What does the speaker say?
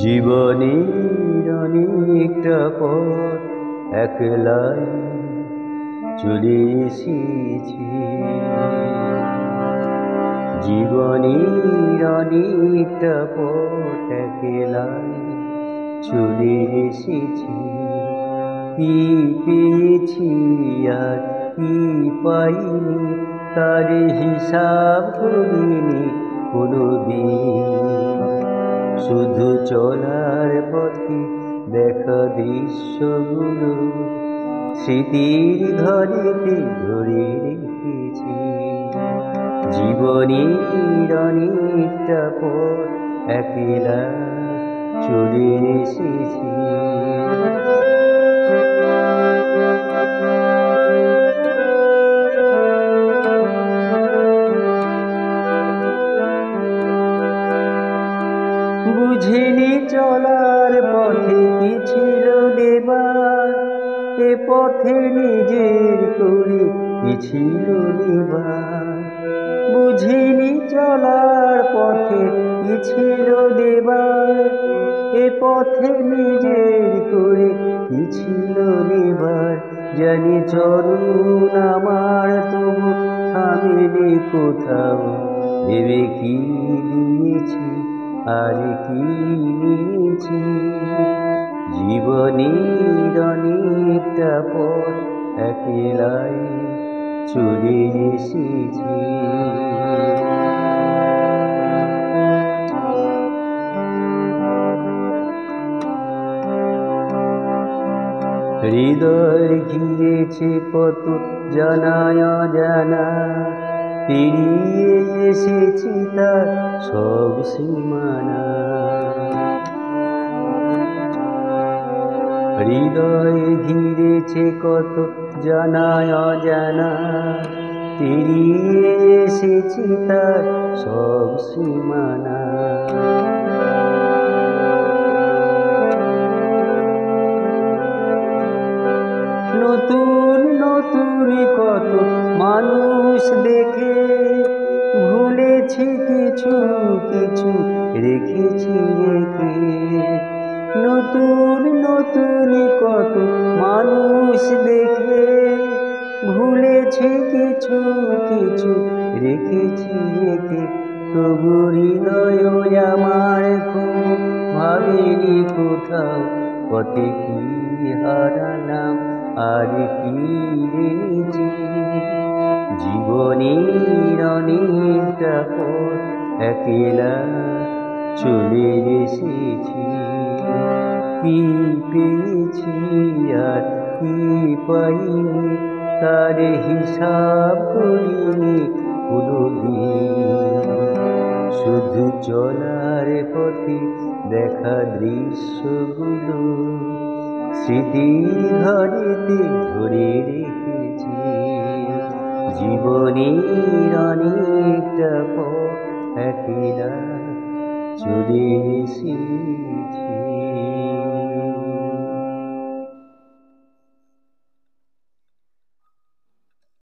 জীবনের অনেকটা পথ একলাই চলে এসেছি। জীবনের অনেকটা পথ একলাই চলে এসেছি। কি পেয়েছি আর কি পাইনি তার হিসাব করিনি কোনোদিন। শুধু চলার পথে দেখা দৃশ্যগুলো স্মৃতির ঘরেতে ধরে রেখেছি। জীবনের অনেকটা পথ একলা চলে এসেছি। বুঝিনি চলার পথে কি ছিল দেবার, এ পথে নিজের করে কি ছিল দেবার। বুঝিনি চলার পথে কি ছিল দেবার, এ পথে নিজের করে কি ছিল দেবার। জানি চরণ আমার তবু থামেনি কোথাও, ভেবে কি দিয়েছি আর কি নিয়েছি। জীবনের অনেকটা পথ একলাই চলে এসেছি। হৃদয় ঘিরেছে কত জানা অজানা, পেরিয়ে এসেছি তার সব সীমানা। হৃদয় ঘিরেছে কত জানা অজানা, পেরিয়ে এসেছি তার সব সীমানা। নতুন নতুন কত মানুষ দেখে ভুলেছি কিছু কিছু রেখেছি রেখে। নতুন নতুন কত মানুষ দেখে ভুলেছি কিছু কিছু রেখেছি রেখে। তবু হৃদয় আমার খুব ভাবেনি কোথাও, পথে কি হারালাম আর কি এনেছি। জীবনের অনেকটা পথ একলা চলে এসেছি। কি পেয়েছি আর কি পাইনি তার হিসাব করিনি কোনোদিন। শুধু চলার পথে দেখা দৃশ্যগুলো স্মৃতির ঘরেতে ধরে রেখেছি। জীবনের অনেকটা পথ একলা চলে এসেছি।